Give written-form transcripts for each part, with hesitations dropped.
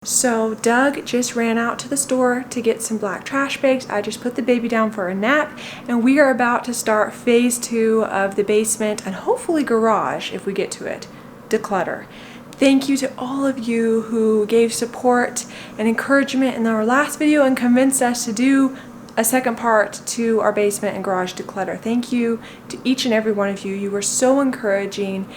So Doug just ran out to the store to get some black trash bags. I just put the baby down for a nap, and we are about to start phase 2 of the basement and hopefully garage if we get to it, declutter. Thank you to all of you who gave support and encouragement in our last video and convinced us to do a second part to our basement and garage declutter. Thank you to each and every one of you. You were so encouraging.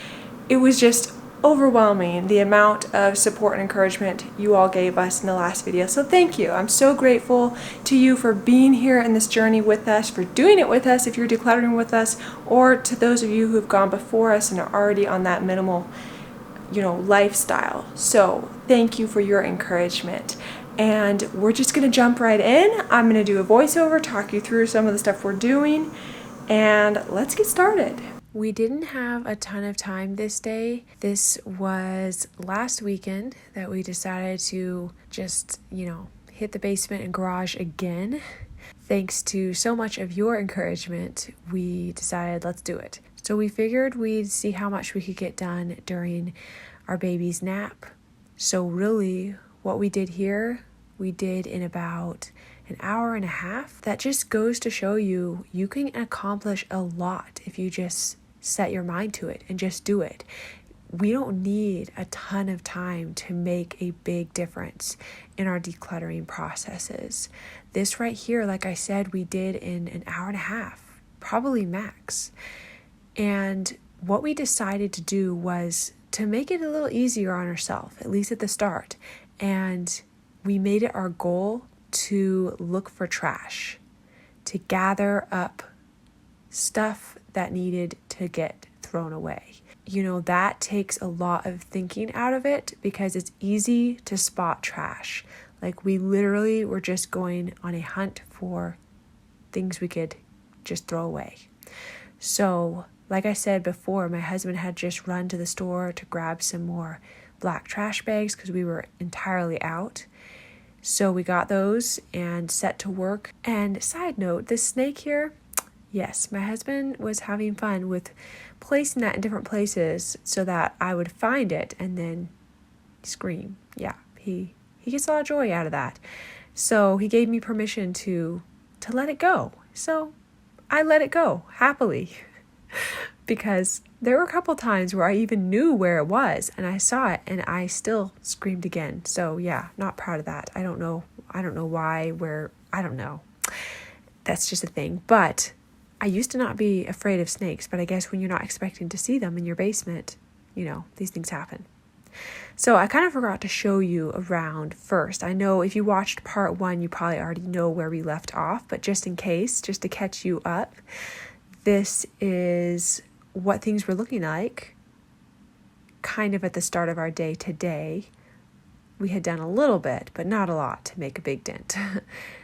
It was just overwhelming the amount of support and encouragement you all gave us in the last video. So thank you. I'm so grateful to you for being here in this journey with us, for doing it with us if you're decluttering with us, or to those of you who have gone before us and are already on that minimal, lifestyle. So thank you for your encouragement. And we're just going to jump right in. I'm going to do a voiceover, talk you through some of the stuff we're doing, and let's get started. We didn't have a ton of time this day. This was last weekend that we decided to just, hit the basement and garage again. Thanks to so much of your encouragement, we decided let's do it. So we figured we'd see how much we could get done during our baby's nap. So really, what we did here, we did in about an hour and a half. That just goes to show you can accomplish a lot if you just set your mind to it and just do it. We don't need a ton of time to make a big difference in our decluttering processes. This right here, like I said, we did in an hour and a half, probably max. And what we decided to do was to make it a little easier on ourselves, at least at the start. And we made it our goal to look for trash, to gather up stuff that needed to get thrown away. That takes a lot of thinking out of it because it's easy to spot trash. Like we literally were just going on a hunt for things we could just throw away. So, like I said before, my husband had just run to the store to grab some more black trash bags because we were entirely out. So we got those and set to work. And side note, this snake here, yes, my husband was having fun with placing that in different places so that I would find it and then scream. Yeah, he gets a lot of joy out of that. So he gave me permission to let it go. So I let it go happily because there were a couple times where I even knew where it was and I saw it and I still screamed again. So yeah, not proud of that. I don't know why, where, I don't know. That's just a thing. But I used to not be afraid of snakes, but I guess when you're not expecting to see them in your basement, these things happen. So I kind of forgot to show you around first. I know if you watched part 1, you probably already know where we left off, but just in case, just to catch you up, this is what things were looking like kind of at the start of our day today. We had done a little bit, but not a lot to make a big dent.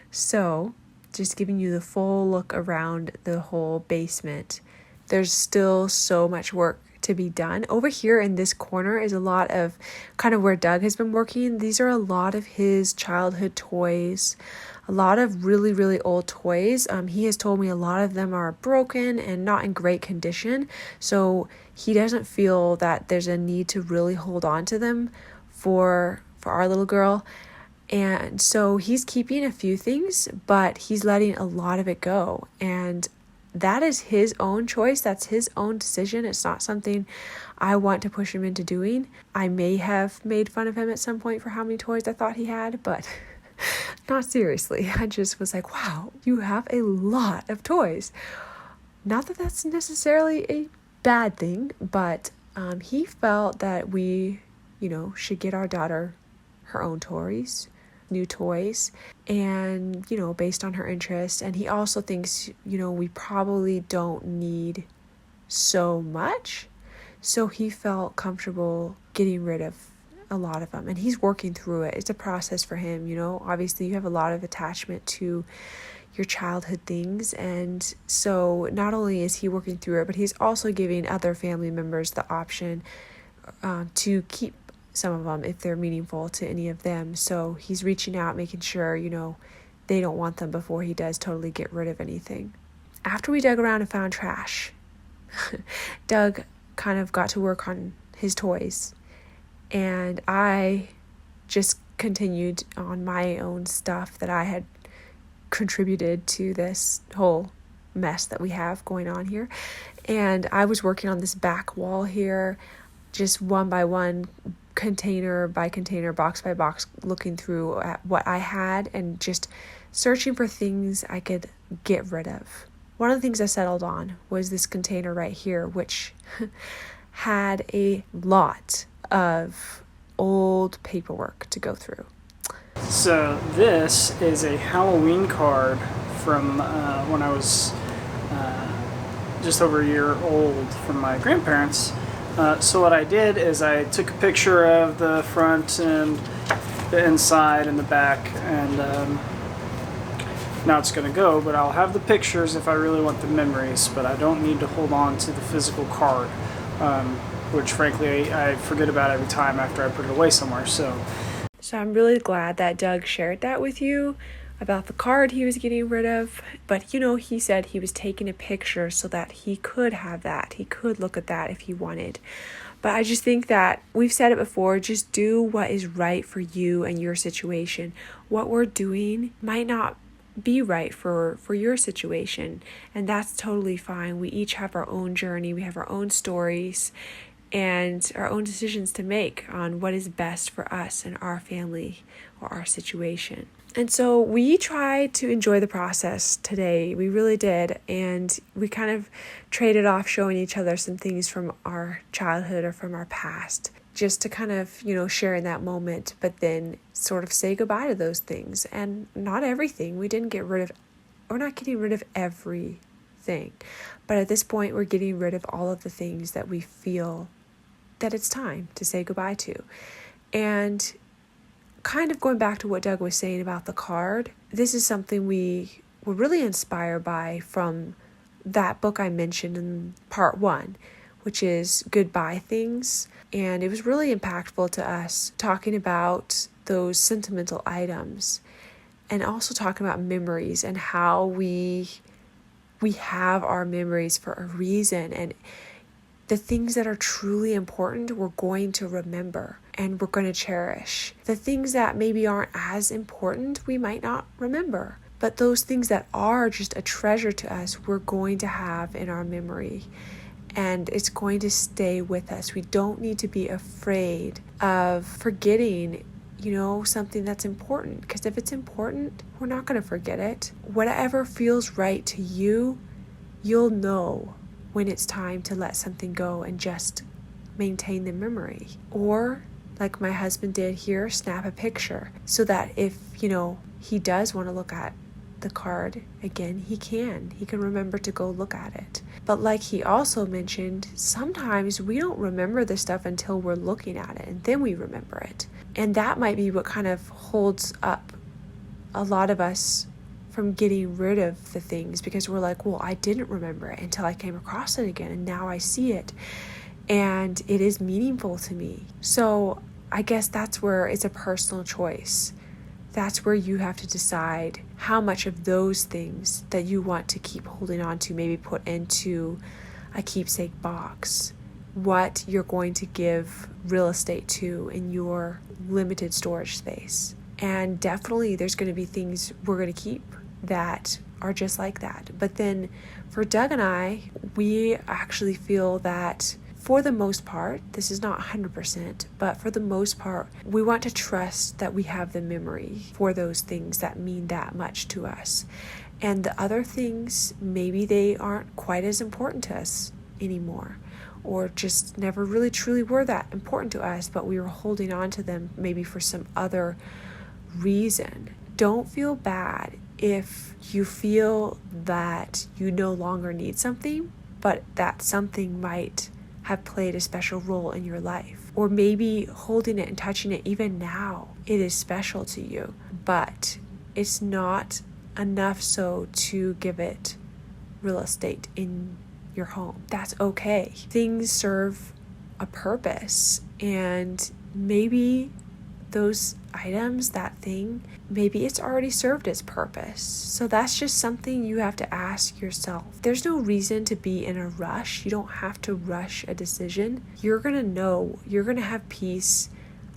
So just giving you the full look around the whole basement. There's still so much work to be done. Over here in this corner is a lot of kind of where Doug has been working. These are a lot of his childhood toys, a lot of really, really old toys. He has told me a lot of them are broken and not in great condition. So he doesn't feel that there's a need to really hold on to them for our little girl. And so he's keeping a few things, but he's letting a lot of it go. And that is his own choice. That's his own decision. It's not something I want to push him into doing. I may have made fun of him at some point for how many toys I thought he had, but not seriously. I just was like, wow, you have a lot of toys. Not that that's necessarily a bad thing, but he felt that we, should get our daughter her own toys, new toys, and based on her interests. And he also thinks we probably don't need so much, so he felt comfortable getting rid of a lot of them, and he's working through it. It's a process for him. Obviously you have a lot of attachment to your childhood things, and so not only is he working through it, but he's also giving other family members the option to keep some of them if they're meaningful to any of them. So he's reaching out, making sure, they don't want them before he does totally get rid of anything. After we dug around and found trash, Doug kind of got to work on his toys, and I just continued on my own stuff that I had contributed to this whole mess that we have going on here. And I was working on this back wall here, just one by one, container by container, box by box, looking through at what I had and just searching for things I could get rid of. One of the things I settled on was this container right here, which had a lot of old paperwork to go through. So this is a Halloween card from when I was just over a year old from my grandparents. So what I did is I took a picture of the front and the inside and the back, and now it's going to go, but I'll have the pictures if I really want the memories, but I don't need to hold on to the physical card, which frankly I forget about every time after I put it away somewhere. So I'm really glad that Doug shared that with you about the card he was getting rid of. But he said he was taking a picture so that he could have that. He could look at that if he wanted. But I just think that we've said it before, just do what is right for you and your situation. What we're doing might not be right for your situation, and that's totally fine. We each have our own journey. We have our own stories and our own decisions to make on what is best for us and our family or our situation. And so we tried to enjoy the process today. We really did. And we kind of traded off showing each other some things from our childhood or from our past, just to kind of, share in that moment, but then sort of say goodbye to those things. And not everything. We're not getting rid of everything. But at this point, we're getting rid of all of the things that we feel that it's time to say goodbye to. And kind of going back to what Doug was saying about the card, this is something we were really inspired by from that book I mentioned in part 1, which is Goodbye Things. And it was really impactful to us, talking about those sentimental items and also talking about memories and how we have our memories for a reason, and the things that are truly important, we're going to remember and we're going to cherish. The things that maybe aren't as important, we might not remember. But those things that are just a treasure to us, we're going to have in our memory. And it's going to stay with us. We don't need to be afraid of forgetting, something that's important. Because if it's important, we're not going to forget it. Whatever feels right to you, you'll know when it's time to let something go and just maintain the memory. Or, like my husband did here, snap a picture so that if, he does want to look at the card again, he can remember to go look at it. But like he also mentioned, sometimes we don't remember the stuff until we're looking at it, and then we remember it. And that might be what kind of holds up a lot of us from getting rid of the things, because we're like, well, I didn't remember it until I came across it again, and now I see it and it is meaningful to me. So I guess that's where it's a personal choice. That's where you have to decide how much of those things that you want to keep holding on to, maybe put into a keepsake box, what you're going to give real estate to in your limited storage space. And definitely there's going to be things we're going to keep that are just like that. But then for Doug and I, we actually feel that for the most part, this is not 100%, but for the most part, we want to trust that we have the memory for those things that mean that much to us. And the other things, maybe they aren't quite as important to us anymore, or just never really truly were that important to us, but we were holding on to them maybe for some other reason. Don't feel bad if you feel that you no longer need something, but that something might have played a special role in your life. Or maybe holding it and touching it even now, it is special to you, but it's not enough so to give it real estate in your home. That's okay. Things serve a purpose, and maybe those items, that thing, maybe it's already served its purpose. So that's just something you have to ask yourself. There's no reason to be in a rush. You don't have to rush a decision. You're going to know, you're going to have peace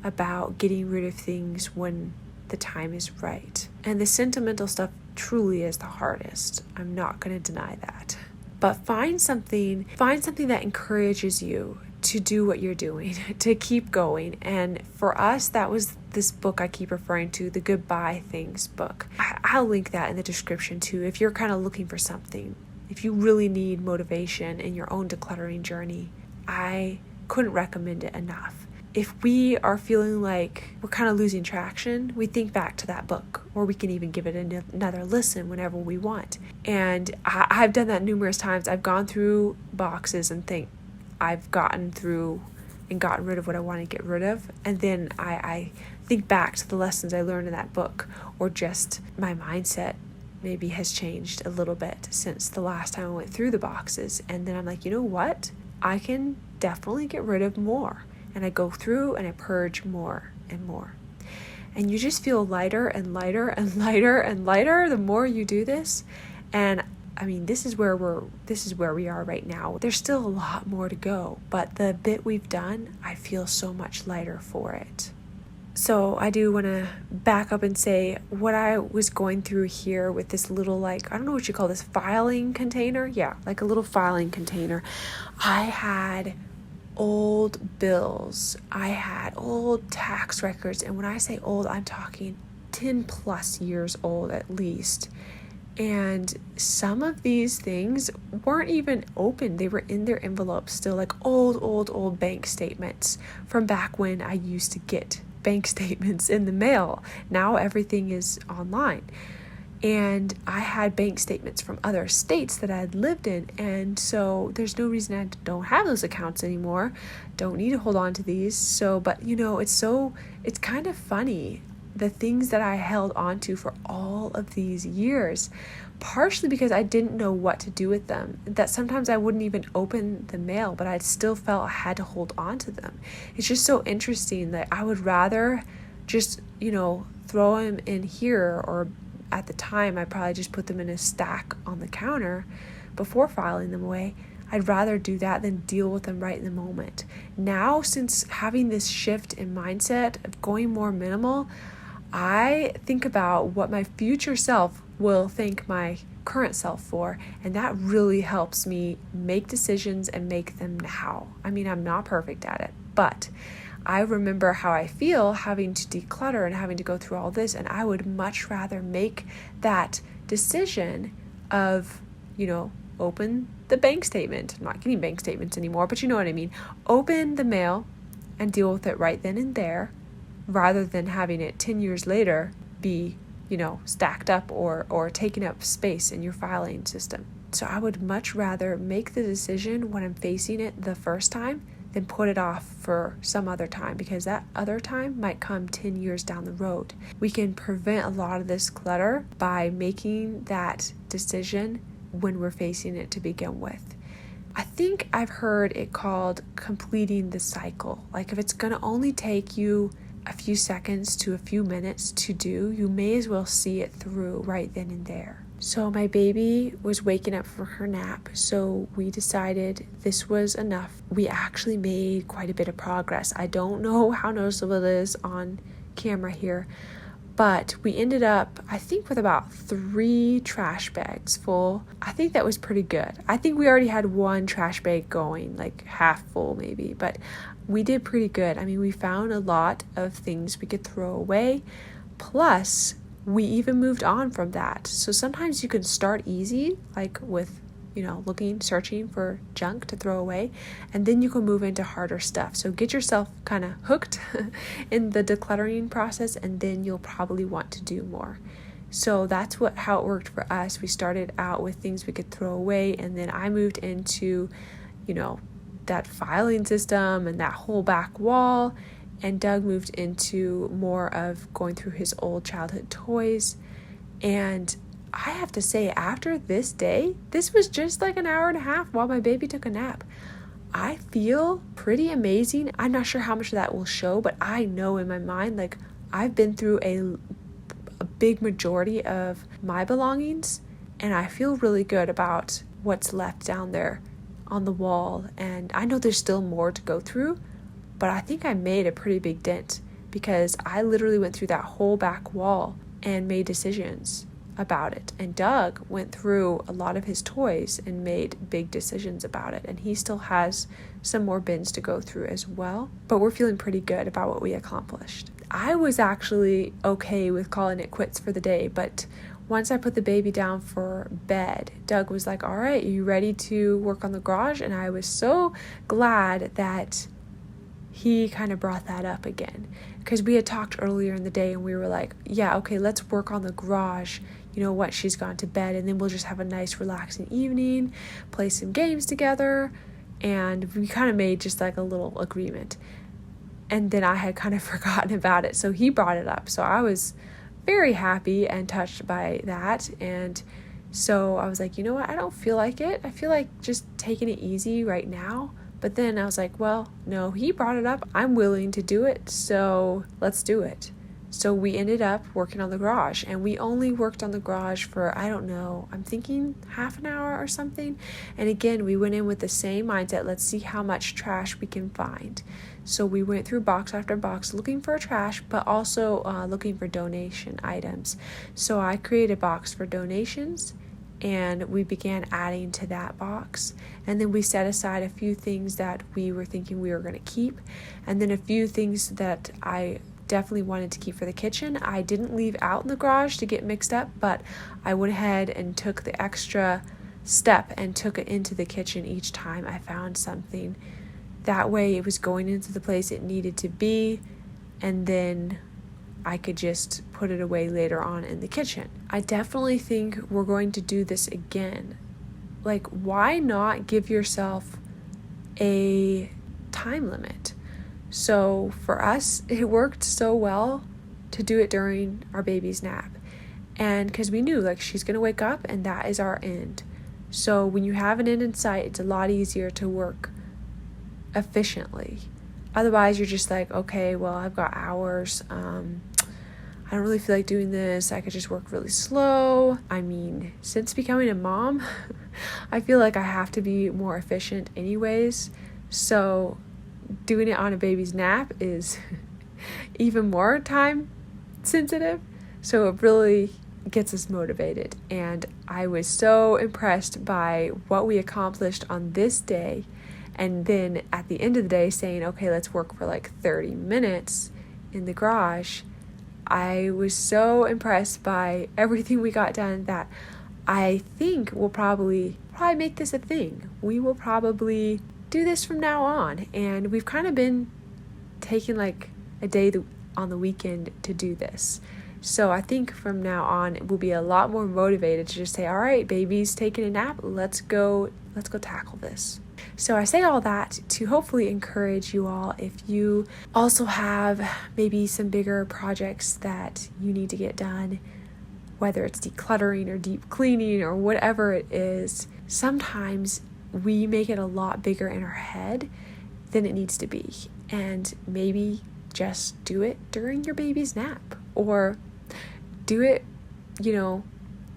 about getting rid of things when the time is right. And the sentimental stuff truly is the hardest. I'm not going to deny that. But find something that encourages you to do what you're doing, to keep going. And for us, that was this book I keep referring to, the Goodbye Things book. I'll link that in the description too. If you're kind of looking for something, if you really need motivation in your own decluttering journey, I couldn't recommend it enough. If we are feeling like we're kind of losing traction, we think back to that book, or we can even give it another listen whenever we want. And I've done that numerous times. I've gone through boxes and think I've gotten through and gotten rid of what I want to get rid of. And then I think back to the lessons I learned in that book, or just my mindset maybe has changed a little bit since the last time I went through the boxes. And then I'm like, you know what? I can definitely get rid of more. And I go through and I purge more and more. And you just feel lighter and lighter and lighter and lighter the more you do this. And I mean, this is where we are right now. There's still a lot more to go, but the bit we've done, I feel so much lighter for it. So I do want to back up and say what I was going through here with this little, I don't know what you call this, filing container. Yeah, like a little filing container. I had old bills. I had old tax records. And when I say old, I'm talking 10 plus years old at least. And some of these things weren't even open. They were in their envelopes still, like old bank statements from back when I used to get bank statements in the mail. Now everything is online. And I had bank statements from other states that I had lived in. And so there's no reason I don't have those accounts anymore. Don't need to hold on to these. So, but it's kind of funny, the things that I held on to for all of these years, partially because I didn't know what to do with them, that sometimes I wouldn't even open the mail, but I still felt I had to hold on to them. It's just so interesting that I would rather just, throw them in here, or at the time, I probably just put them in a stack on the counter before filing them away. I'd rather do that than deal with them right in the moment. Now, since having this shift in mindset of going more minimal, I think about what my future self will thank my current self for, and that really helps me make decisions and make them now. I mean, I'm not perfect at it, but I remember how I feel having to declutter and having to go through all this, and I would much rather make that decision of, open the bank statement. I'm not getting bank statements anymore, but you know what I mean. Open the mail and deal with it right then and there, rather than having it 10 years later be, stacked up or taking up space in your filing system. So I would much rather make the decision when I'm facing it the first time than put it off for some other time, because that other time might come 10 years down the road. We can prevent a lot of this clutter by making that decision when we're facing it to begin with. I think I've heard it called completing the cycle. Like if it's going to only take you a few seconds to a few minutes to do, you may as well see it through right then and there. So my baby was waking up from her nap, so we decided this was enough. We actually made quite a bit of progress. I don't know how noticeable it is on camera here, but we ended up, I think, with about 3 trash bags full. I think that was pretty good. I think we already had 1 trash bag going, like half full maybe, but we did pretty good. I mean, we found a lot of things we could throw away, plus we even moved on from that. So sometimes you can start easy, like with, searching for junk to throw away, and then you can move into harder stuff. So get yourself kind of hooked in the decluttering process, and then you'll probably want to do more. So that's how it worked for us. We started out with things we could throw away, and then I moved into, that filing system and that whole back wall. And Doug moved into more of going through his old childhood toys. And I have to say, after this day, this was just like an hour and a half while my baby took a nap. I feel pretty amazing. I'm not sure how much of that will show, but I know in my mind, like I've been through a big majority of my belongings, and I feel really good about what's left down there on the wall. And I know there's still more to go through, but I think I made a pretty big dent. because I literally went through that whole back wall and made decisions about it. And Doug went through a lot of his toys and made big decisions about it. And he still has some more bins to go through as well. But we're feeling pretty good about what we accomplished. I was actually okay with calling it quits for the day, but once I put the baby down for bed, Doug was like, all right, are you ready to work on the garage? And I was so glad that he kind of brought that up again, because we had talked earlier in the day and we were like, yeah, okay, let's work on the garage, once she's gone to bed, and then we'll just have a nice relaxing evening, play some games together. And we kind of made just like a little agreement. And then I had kind of forgotten about it, so he brought it up. So I was very happy and touched by that. And so I was like, you know what, I don't feel like it. I feel like just taking it easy right now. But then I was like, well, no, he brought it up. I'm willing to do it, so let's do it. So we ended up working on the garage, and we only worked on the garage for, I don't know, I'm thinking half an hour or something. And again, we went in with the same mindset. Let's see how much trash we can find. So we went through box after box looking for trash, but also looking for donation items. So I created a box for donations, and we began adding to that box. And then we set aside a few things that we were thinking we were going to keep, and then a few things that I definitely wanted to keep for the kitchen. I didn't leave out in the garage to get mixed up, but I went ahead and took the extra step and took it into the kitchen each time I found something. That way it was going into the place it needed to be, and then I could just put it away later on in the kitchen. I definitely think we're going to do this again. Like, why not give yourself a time limit? So for us, it worked so well to do it during our baby's nap. And because we knew, like, she's going to wake up and that is our end. So when you have an end in sight, it's a lot easier to work efficiently. Otherwise, you're just like, okay, well, I've got hours. I don't really feel like doing this. I could just work really slow. I mean, since becoming a mom, I feel like I have to be more efficient anyways. So doing it on a baby's nap is even more time sensitive. So it really gets us motivated. And I was so impressed by what we accomplished on this day. And then at the end of the day saying, okay, let's work for like 30 minutes in the garage. I was so impressed by everything we got done that I think we'll probably make this a thing. We will probably do this from now on. And we've kind of been taking like a day on the weekend to do this. So I think from now on we'll be a lot more motivated to just say, all right, baby's taking a nap. Let's go tackle this. So I say all that to hopefully encourage you all. If you also have maybe some bigger projects that you need to get done, whether it's decluttering or deep cleaning or whatever it is, sometimes we make it a lot bigger in our head than it needs to be. And maybe just do it during your baby's nap, or do it,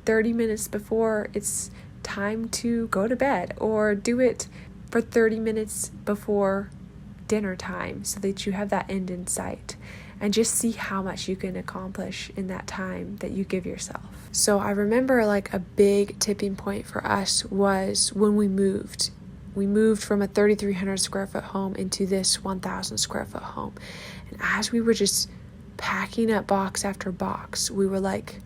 30 minutes before it's time to go to bed, or do it for 30 minutes before dinner time so that you have that end in sight, and just see how much you can accomplish in that time that you give yourself. So I remember like a big tipping point for us was when we moved. We moved from a 3,300 square foot home into this 1,000 square foot home. And as we were just packing up box after box, we were like,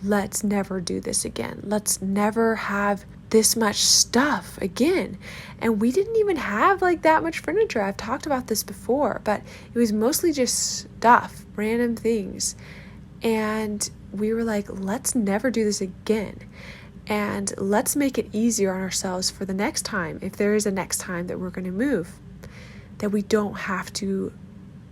let's never do this again. Let's never have this much stuff again. And we didn't even have like that much furniture. I've talked about this before, but it was mostly just stuff, random things. And we were like, let's never do this again. And let's make it easier on ourselves for the next time, if there is a next time that we're going to move, that we don't have to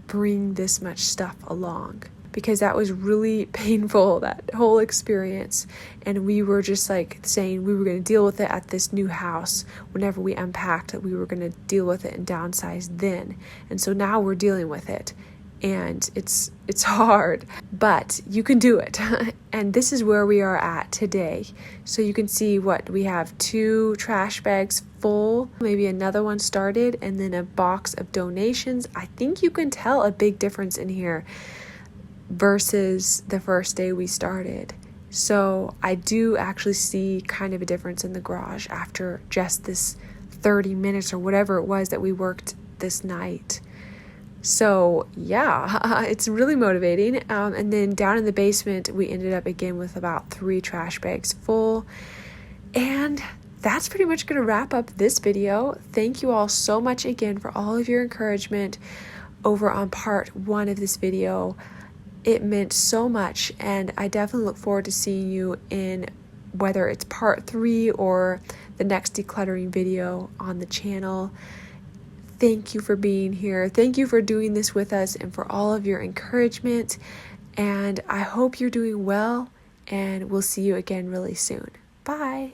bring this much stuff along. Because that was really painful, that whole experience. And we were just like saying we were going to deal with it at this new house. Whenever we unpacked, that we were going to deal with it and downsize then. And so now we're dealing with it. And it's hard, but you can do it. And this is where we are at today. So you can see what we have: 2 trash bags full, maybe another one started, and then a box of donations. I think you can tell a big difference in here versus the first day we started. So I do actually see kind of a difference in the garage after just this 30 minutes or whatever it was that we worked this night. So yeah, it's really motivating. And then down in the basement, we ended up again with about 3 trash bags full. And that's pretty much going to wrap up this video. Thank you all so much again for all of your encouragement over on part 1 of this video. It meant so much, and I definitely look forward to seeing you in whether it's part 3 or the next decluttering video on the channel. Thank you for being here. Thank you for doing this with us and for all of your encouragement. And I hope you're doing well, and we'll see you again really soon. Bye.